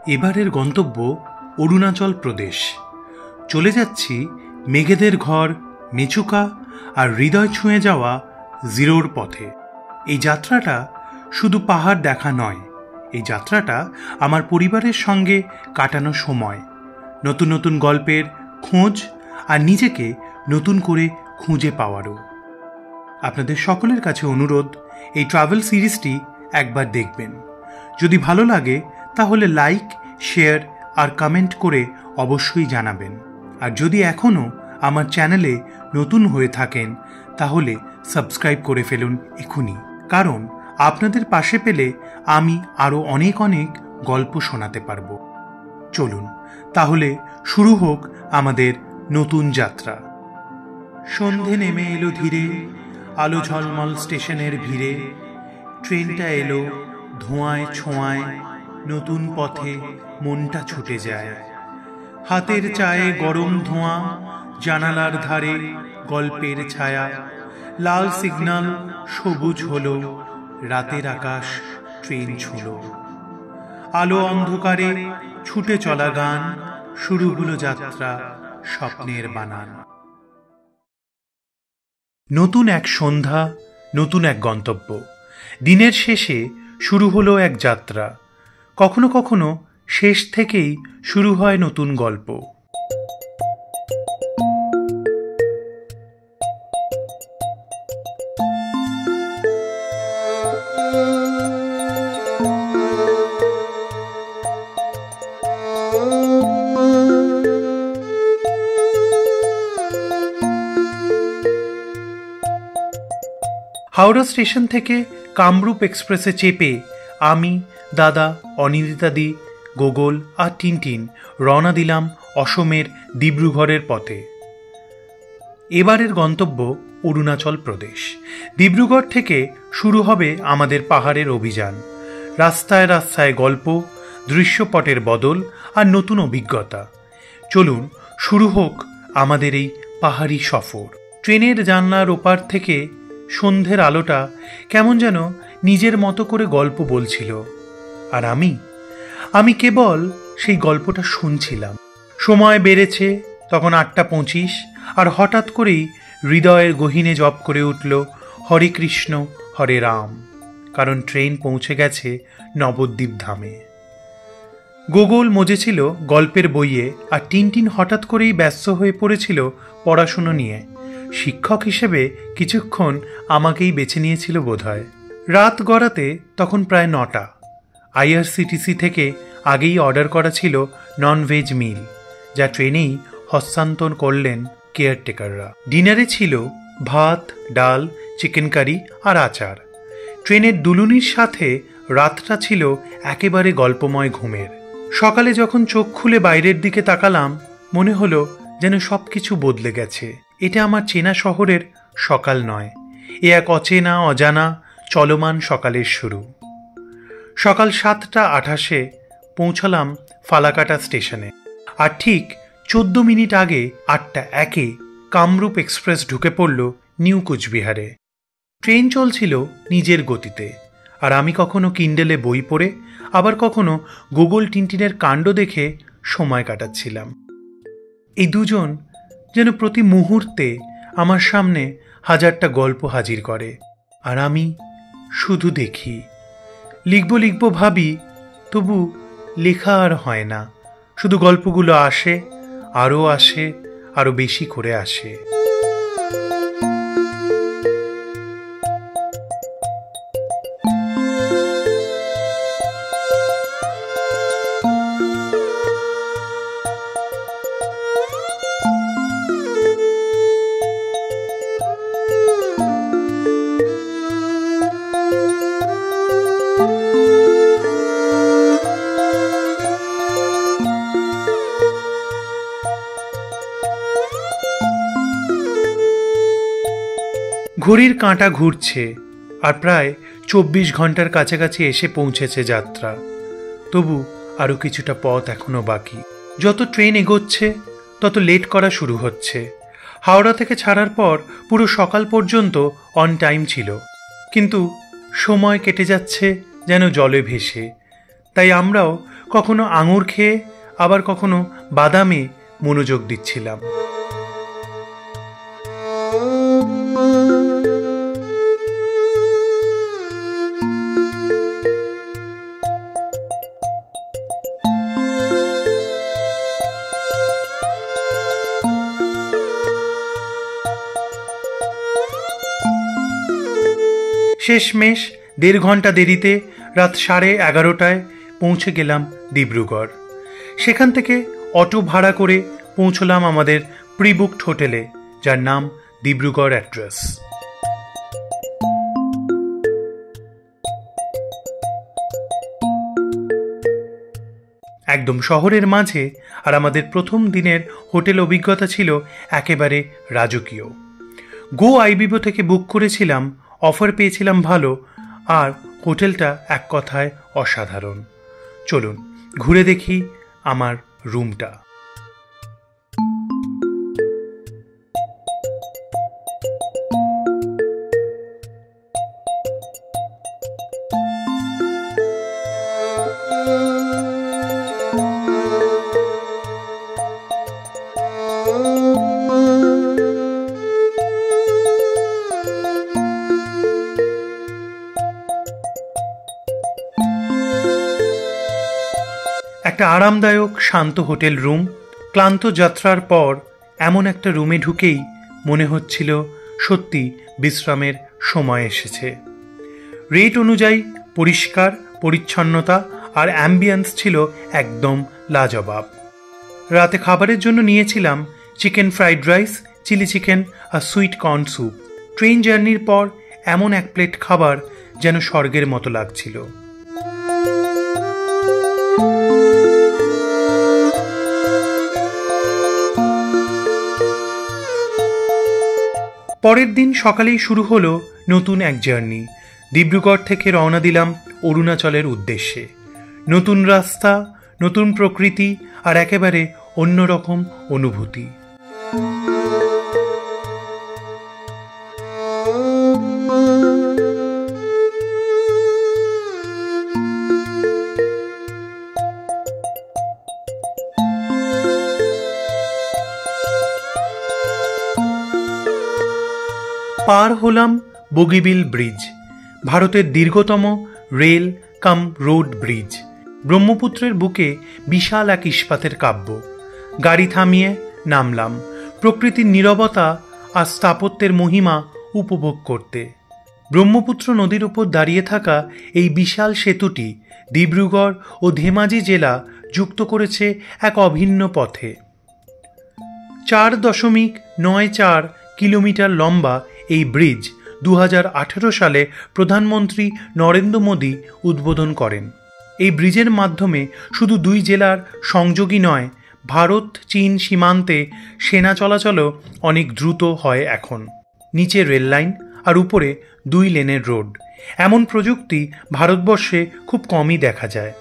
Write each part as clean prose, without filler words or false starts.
এবারের গন্তব্য অরুণাচল প্রদেশ। চলে যাচ্ছি মেঘেদের ঘর মেচুকা আর হৃদয় ছুঁয়ে যাওয়া জিরোর পথে। এই যাত্রাটা শুধু পাহাড় দেখা নয়, এই যাত্রাটা আমার পরিবারের সঙ্গে কাটানো সময়, নতুন নতুন গল্পের খোঁজ আর নিজেকে নতুন করে খুঁজে পাওয়ারও। আপনাদের সকলের কাছে অনুরোধ, এই ট্রাভেল সিরিজটি একবার দেখবেন। যদি ভালো লাগে তাহলে লাইক, শেয়ার আর কমেন্ট করে অবশ্যই জানাবেন। আর যদি এখনও আমার চ্যানেলে নতুন হয়ে থাকেন তাহলে সাবস্ক্রাইব করে ফেলুন এখনই, কারণ আপনাদের পাশে পেলে আমি আরও অনেক অনেক গল্প শোনাতে পারবো। চলুন তাহলে শুরু হোক আমাদের নতুন যাত্রা। সন্ধে নেমে এলো ধীরে, আলো ঝলমল স্টেশনের ভিড়ে। ট্রেনটা এলো ধোঁয়ায় ছোঁয়ায়, নতুন পথে মনটা ছুটে যায়। হাতের চায়ে গরম ধোঁয়া, জানালার ধারে গল্পের ছায়া। লাল সিগন্যাল সবুজ হলো, রাতের আকাশ ট্রেন ছুঁলো। আলো অন্ধকারে ছুটে চলা গান, শুরু হলো যাত্রা স্বপ্নের বানান। নতুন এক সন্ধ্যা, নতুন এক গন্তব্য। দিনের শেষে শুরু হলো এক যাত্রা। কখনো কখনো শেষ থেকেই শুরু হয় নতুন গল্প। হাওড়া স্টেশন থেকে কামরূপ এক্সপ্রেসে চেপে আমি, দাদা, অনিন্দিতাদি, গোগল আর টিনটিন রওনা দিলাম অসমের ডিব্রুগড়ের পথে। এবারের গন্তব্য অরুণাচল প্রদেশ। ডিব্রুগড় থেকে শুরু হবে আমাদের পাহাড়ের অভিযান। রাস্তায় রাস্তায় গল্প, দৃশ্যপটের বদল আর নতুন অভিজ্ঞতা। চলুন শুরু হোক আমাদের এই পাহাড়ি সফর। ট্রেনের জানলার ওপার থেকে সন্ধ্যের আলোটা কেমন যেন নিজের মতো করে গল্প বলছিল, আর আমি কেবল সেই গল্পটা শুনছিলাম। সময় বেড়েছে তখন 8:25, আর হঠাৎ করেই হৃদয়ের গহীনে জপ করে উঠল হরে কৃষ্ণ হরে রাম, কারণ ট্রেন পৌঁছে গেছে নবদ্বীপ ধামে। গোগল মজেছিল গল্পের বইয়ে, আর টিনটিন হঠাৎ করেই ব্যস্ত হয়ে পড়েছিল পড়াশুনো নিয়ে। শিক্ষক হিসেবে কিছুক্ষণ আমাকেই বেছে নিয়েছিল বোধহয়। রাত গড়াতে তখন প্রায় 9টা। আইআরসিটিসি থেকে আগেই অর্ডার করা ছিল ননভেজ মিল, যা ট্রেনেই হস্তান্তর করলেন কেয়ারটেকাররা। ডিনারে ছিল ভাত, ডাল, চিকেন কারি আর আচার। ট্রেনের দুলুনির সাথে রাতটা ছিল একেবারে গল্পময় ঘুমের। সকালে যখন চোখ খুলে বাইরের দিকে তাকালাম, মনে হলো যেন সব কিছু বদলে গেছে। এটা আমার চেনা শহরের সকাল নয়, এ এক অচেনা অজানা চলমান সকালের শুরু। সকাল 7:28 পৌঁছলাম ফালাকাটা স্টেশনে, আর ঠিক 14 মিনিট আগে 8:01 কামরূপ এক্সপ্রেস ঢুকে পড়ল নিউ কোচবিহারে। ট্রেন চলছিল নিজের গতিতে, আর আমি কখনো কিন্ডেলে বই পড়ে, আবার কখনো গুগল টিনটিনের কাণ্ড দেখে সময় কাটাচ্ছিলাম। এই দুজন যেন প্রতি মুহূর্তে আমার সামনে হাজারটা গল্প হাজির করে, আর আমি শুধু দেখি। লিখব ভাবি, তবু লেখা আর হয় না। শুধু গল্পগুলো আসে, আরও বেশি করে আসে। ঘড়ির কাঁটা ঘুরছে, আর প্রায় 24 ঘন্টার কাছাকাছি এসে পৌঁছেছে যাত্রা। তবু আরও কিছুটা পথ এখনো বাকি। যত ট্রেন এগোচ্ছে তত লেট করা শুরু হচ্ছে। হাওড়া থেকে ছাড়ার পর পুরো সকাল পর্যন্ত অন টাইম ছিল, কিন্তু সময় কেটে যাচ্ছে যেন জলে ভেসে। তাই আমরাও কখনো আঙুর খেয়ে আবার কখনো বাদামে মনোযোগ দিচ্ছিলাম। শেষমেশ 1.5 ঘন্টা দেরিতে রাত 11:30টায় পৌঁছে গেলাম ডিব্রুগড়। সেখান থেকে অটো ভাড়া করে পৌঁছলাম আমাদের প্রি-বুকড হোটেলে, যার নাম ডিব্রুগড় অ্যাড্রেস। একদম শহরের মাঝে, আর আমাদের প্রথম দিনের হোটেল অভিজ্ঞতা ছিল একেবারে রাজকীয়। গো আইবিবো থেকে বুক করেছিলাম, অফার পেয়েছিলাম ভালো, আর হোটেলটা এক কথায় অসাধারণ। চলুন ঘুরে দেখি আমার রুমটা। একটা আরামদায়ক শান্ত হোটেল রুম। ক্লান্ত যাত্রার পর এমন একটা রুমে ঢুকেই মনে হচ্ছিল সত্যি বিশ্রামের সময় এসেছে। রেট অনুযায়ী পরিষ্কার পরিচ্ছন্নতা আর অ্যাম্বিয়েন্স ছিল একদম লাজবাব। রাতে খাবারের জন্য নিয়েছিলাম chicken fried rice, chilli chicken আর সুইট কর্ন স্যুপ। ট্রেন জার্নির পর এমন এক প্লেট খাবার যেন স্বর্গের মতো লাগছিল। পরের দিন সকালেই শুরু হলো নতুন এক জার্নি। ডিব্রুগড় থেকে রওনা দিলাম অরুণাচলের উদ্দেশ্যে। নতুন রাস্তা, নতুন প্রকৃতি আর একেবারে অন্যরকম অনুভূতি। পার হলাম বগিবিল ব্রিজ, ভারতের দীর্ঘতম রেল কাম রোড ব্রিজ। ব্রহ্মপুত্রের বুকে বিশাল এক ইস্পাতের কাব্য। গাড়ি থামিয়ে নামলাম প্রকৃতির নীরবতা আর স্থাপত্যের মহিমা উপভোগ করতে। ব্রহ্মপুত্র নদীর উপর দাঁড়িয়ে থাকা এই বিশাল সেতুটি ডিব্রুগড় ও ধেমাজি জেলা যুক্ত করেছে এক অভিন্ন পথে। 4.94 কিলোমিটার লম্বা এই ব্রিজ 2018 সালে প্রধানমন্ত্রী নরেন্দ্র মোদী উদ্বোধন করেন। এই ব্রিজের মাধ্যমে শুধু 2 জেলার সংযোগই নয়, ভারত চীন সীমান্তে সেনা চলাচলও অনেক দ্রুত হয় এখন। নিচে রেল লাইন আর উপরে 2 লেনের রোড। এমন প্রযুক্তি ভারতবর্ষে খুব কমই দেখা যায়।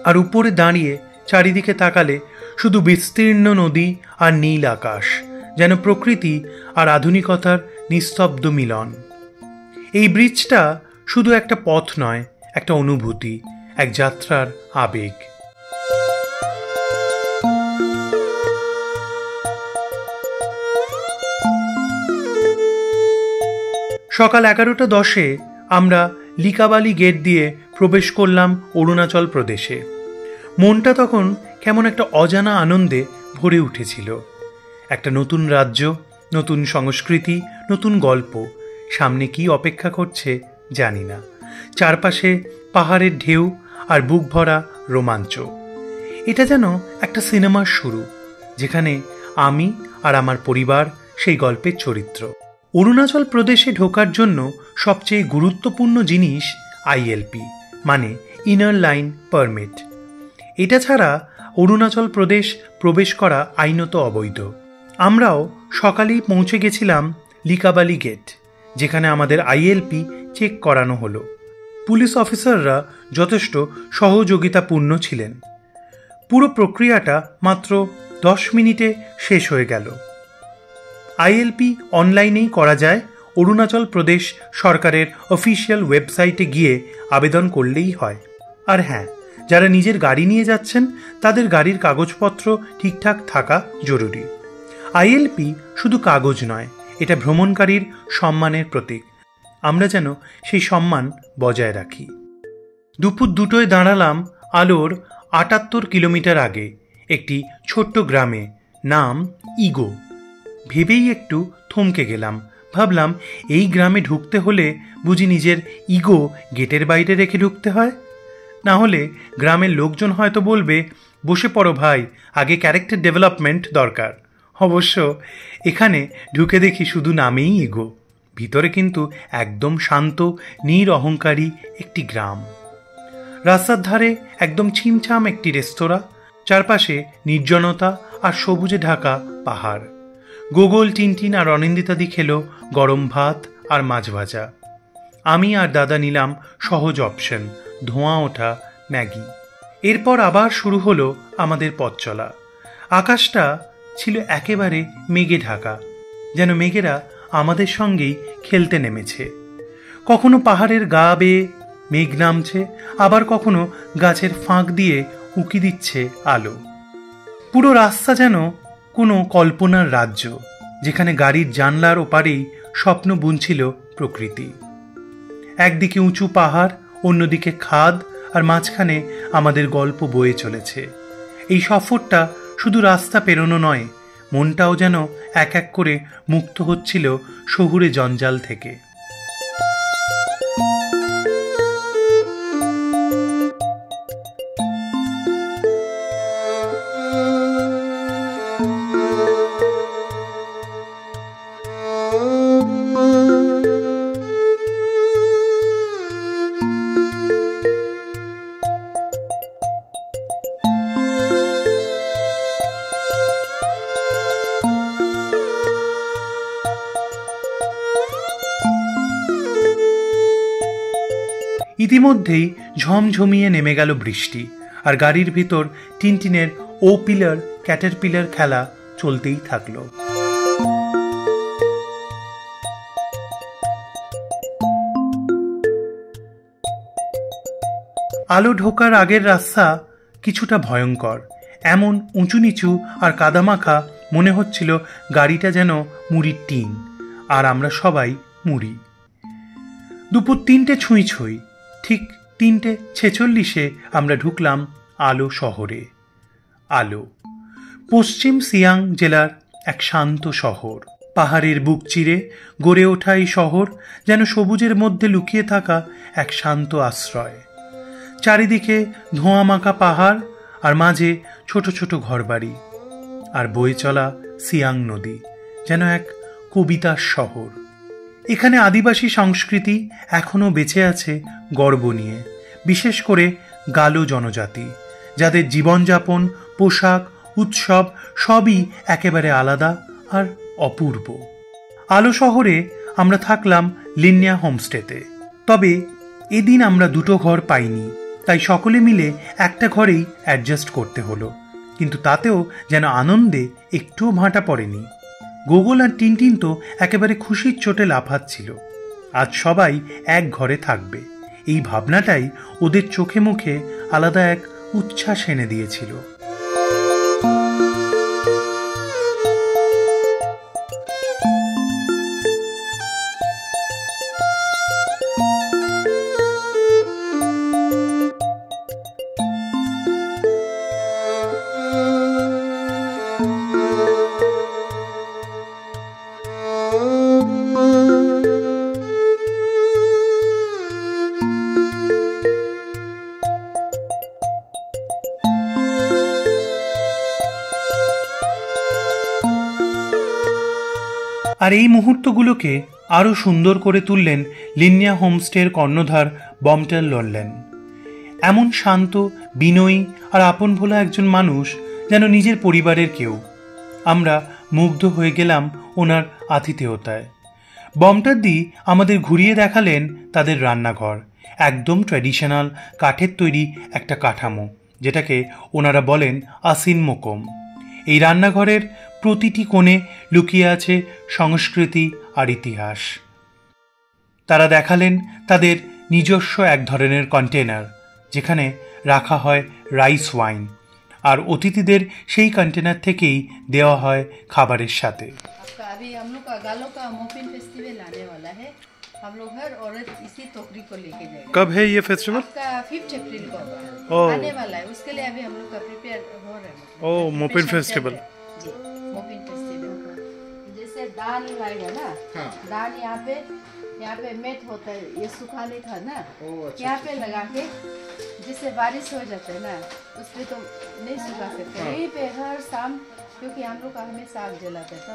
আর উপরে দাঁড়িয়ে চারিদিকে তাকালে শুধু বিস্তীর্ণ নদী আর নীল আকাশ, যেন প্রকৃতি আর আধুনিকতার নিস্তব্ধ মিলন। এই ব্রিজটা শুধু একটা পথ নয়, একটা অনুভূতি, এক যাত্রার আবেগ। সকাল 11:10 আমরা লিকাবালি গেট দিয়ে প্রবেশ করলাম অরুণাচল প্রদেশে। মনটা তখন কেমন একটা অজানা আনন্দে ভরে উঠেছিল। একটা নতুন রাজ্য, নতুন সংস্কৃতি, নতুন গল্প। সামনে কি অপেক্ষা করছে জানি না। চারপাশে পাহাড়ের ঢেউ আর বুক ভরা রোমাঞ্চ। এটা যেন একটা সিনেমার শুরু, যেখানে আমি আর আমার পরিবার সেই গল্পের চরিত্র। অরুণাচল প্রদেশে ঢোকার জন্য সবচেয়ে গুরুত্বপূর্ণ জিনিস ILP, মানে ইনার লাইন পারমিট। এটা ছাড়া অরুণাচল প্রদেশ প্রবেশ করা আইনত অবৈধ। আমরাও সকালেই পৌঁছে গেছিলাম লিকাবালি গেট, যেখানে আমাদের ILP চেক করানো হলো। পুলিশ অফিসাররা যথেষ্ট সহযোগিতাপূর্ণ ছিলেন। পুরো প্রক্রিয়াটা মাত্র 10 মিনিটে শেষ হয়ে গেল। ILP অনলাইনেই করা যায়। অরুণাচল প্রদেশ সরকারের অফিসিয়াল ওয়েবসাইটে গিয়ে আবেদন করলেই হয়। আর হ্যাঁ, যারা নিজের গাড়ি নিয়ে যাচ্ছেন তাদের গাড়ির কাগজপত্র ঠিকঠাক থাকা জরুরি। আইএলপি শুধু কাগজ নয়, এটা ভ্রমণকারীর সম্মানের প্রতীক। আমরা যেন সেই সম্মান বজায় রাখি। দুপুর 2টোয় দাঁড়ালাম আলোর 78 কিলোমিটার আগে একটি ছোট্ট গ্রামে, নাম ইগো। ভেবেই একটু থমকে গেলাম। ভাবলাম, এই গ্রামে ঢুকতে হলে বুঝি নিজের ইগো গেটের বাইরে রেখে ঢুকতে হয়? না হলে গ্রামের লোকজন হয়তো বলবে, বসে পড়ো ভাই, আগে ক্যারেক্টার ডেভেলপমেন্ট দরকার। অবশ্য এখানে ঢুকে দেখি শুধু নামেই ইগো, ভিতরে কিন্তু একদম শান্ত নিরঅহংকারী একটি গ্রাম। রাস্তার ধারে একদম ছিমছাম একটি রেস্তোরাঁ, চারপাশে নির্জনতা আর সবুজে ঢাকা পাহাড়। গোগল, টিনটিন আর অনিন্দিতাদি খেলো গরম ভাত আর মাছ ভাজা। আমি আর দাদা নিলাম সহজ অপশন, ধোঁয়া ওঠা ম্যাগি। এরপর আবার শুরু হলো আমাদের পথ চলা। আকাশটা ছিল একেবারে মেঘে ঢাকা, যেন মেঘেরা আমাদের সঙ্গেই খেলতে নেমেছে। কখনো পাহাড়ের গা বেয়ে মেঘ নামছে, আবার কখনো গাছের ফাঁক দিয়ে উঁকি দিচ্ছে আলো। পুরো রাস্তা যেন কোনো কল্পনার রাজ্য, যেখানে গাড়ির জানলার ওপারেই স্বপ্ন বুনছিল প্রকৃতি। একদিকে উঁচু পাহাড়, অন্যদিকে খাদ, আর মাঝখানে আমাদের গল্প বয়ে চলেছে। এই সফরটা শুধু রাস্তা পেরোনো নয়, মনটাও যেন এক এক করে মুক্ত হচ্ছিল শহুরে জঞ্জাল থেকে। ইতিমধ্যেই ঝমঝমিয়ে নেমে গেল বৃষ্টি, আর গাড়ির ভিতর টিনটিনের ও পিলার ক্যাটারপিলার খেলা চলতেই থাকলো। আলো ঢোকার আগের রাস্তা কিছুটা ভয়ঙ্কর, এমন উঁচু নিচু আর কাদামাখা, মনে হচ্ছিল গাড়িটা যেন মুড়ির টিন, আর আমরা সবাই মুড়ি। দুপুর 3টে ছুঁই ছুঁই, ঠিক 3:46 আমরা ঢুকলাম আলো শহরে। আলো পশ্চিম সিয়াং জেলার এক শান্ত শহর। পাহাড়ের বুক চিরে গড়ে ওঠা এই শহর যেন সবুজের মধ্যে লুকিয়ে থাকা এক শান্ত আশ্রয়। চারিদিকে ধোঁয়া মাখা পাহাড়, আর মাঝে ছোট ছোট ঘরবাড়ি, আর বয়ে চলা সিয়াং নদী, যেন এক কবিতার শহর। এখানে আদিবাসী সংস্কৃতি এখনও বেঁচে আছে গর্ব নিয়ে, বিশেষ করে গালো জনজাতি, যাদের জীবনযাপন, পোশাক, উৎসব সবই একেবারে আলাদা আর অপূর্ব। আলো শহরে আমরা থাকলাম লিনিয়া হোমস্টেতে। তবে এদিন আমরা 2টো ঘর পাইনি, তাই সকলে মিলে একটা ঘরেই অ্যাডজাস্ট করতে হলো। কিন্তু তাতেও যেন আনন্দে একটুও ভাঁটা পড়েনি। গোগল আর টিনটিন তো একেবারে খুশির চোটে লাফাচ্ছিল। আজ সবাই এক ঘরে থাকবে, এই ভাবনাটাই ওদের চোখে মুখে আলাদা এক উচ্ছ্বাস এনে দিয়েছিল। আর এই মুহূর্তগুলোকে আরও সুন্দর করে তুললেন লিনিয়া হোমস্টের কর্ণধার বমটেল লরলেন। এমন শান্ত, বিনয়ী আর আপন ভোলা একজন মানুষ, যেন নিজের পরিবারের কেউ। আমরা মুগ্ধ হয়ে গেলাম ওনার আতিথেয়তায়। বমটাদি আমাদের ঘুরিয়ে দেখালেন তাদের রান্নাঘর, একদম ট্র্যাডিশনাল কাঠের তৈরি একটা কাঠামো, যেটাকে ওনারা বলেন আসিন মোকম। এই রান্নাঘরের প্রতিটি কোণে লুকিয়ে আছে সংস্কৃতি আর ইতিহাস। তারা দেখালেন তাদের নিজস্ব এক ধরনের কন্টেনার, যেখানে রাখা হয় রাইস ওয়াইন, আর অতিথিদের সেই কন্টেনার থেকেই দেওয়া হয় খাবারের সাথে। अभी हम लोग का गालो का मोपिन फेस्टिवल आने वाला है। हम लोग हर औरत इसी टोकरी को लेके जाएगा। कब है ये फेस्टिवल? आपका 5 अप्रैल को आने वाला है, उसके लिए अभी हम लोग का प्रिपेयर हो रहा है। ओह, मोपिन फेस्टिवल जी, मोपिन फेस्टिवल। जैसे दाल लाएगा ना, दाल यहाँ पे मेट होता है, ये सुखाने का ना, यहाँ पे लगा के जिससे बारिश हो जाता है ना, उस पे तो नहीं सुखा सकते, यहीं पे हर शाम, क्योंकि हम लोग का हमेशा आग जलाता था,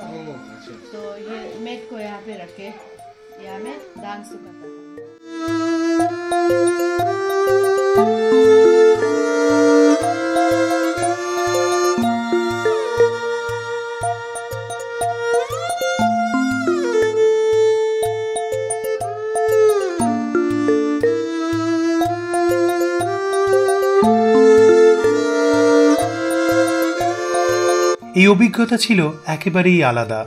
तो ये मेट को यहाँ पे रख के यहाँ में दान सुखाता था। এই অভিজ্ঞতা ছিল একেবারেই আলাদা।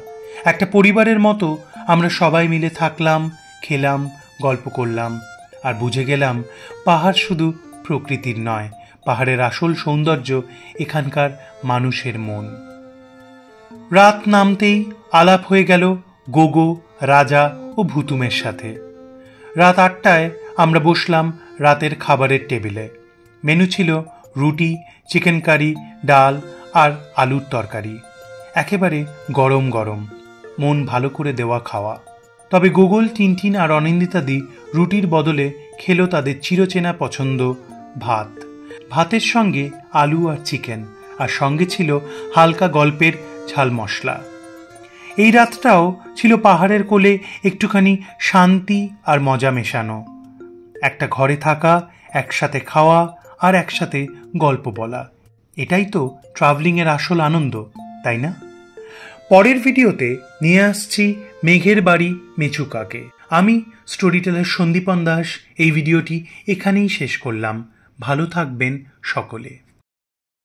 একটা পরিবারের মতো আমরা সবাই মিলে থাকলাম, খেলাম, গল্প করলাম, আর বুঝে গেলাম পাহাড় শুধু প্রকৃতির নয়, পাহাড়ের আসল সৌন্দর্য এখানকার মানুষের মন। রাত নামতেই আলাপ হয়ে গেল গোগো, রাজা ও ভুতুমের সাথে। রাত 8টায় আমরা বসলাম রাতের খাবারের টেবিলে। মেনু ছিল রুটি, চিকেন কারি, ডাল আর আলুর তরকারি, একেবারে গরম গরম, মন ভালো করে দেওয়া খাওয়া। তবে গোগল, টিনটিন আর অনিন্দিতাদি রুটির বদলে খেলো তাদের চিরচেনা পছন্দ ভাত। ভাতের সঙ্গে আলু আর চিকেন, আর সঙ্গে ছিল হালকা গল্পের ঝাল মশলা। এই রাতটাও ছিল পাহাড়ের কোলে একটুখানি শান্তি আর মজা মেশানো। একটা ঘরে থাকা, একসাথে খাওয়া আর একসাথে গল্প বলা, এটাই তো ট্রাভেলিংয়ের আসল আনন্দ, তাই না? পরের ভিডিওতে নিয়ে আসছি মেঘের বাড়ি মেচুকাকে। আমি স্টোরি টেলার সন্দীপন দাস এই ভিডিওটি এখানেই শেষ করলাম। ভালো থাকবেন সকলে।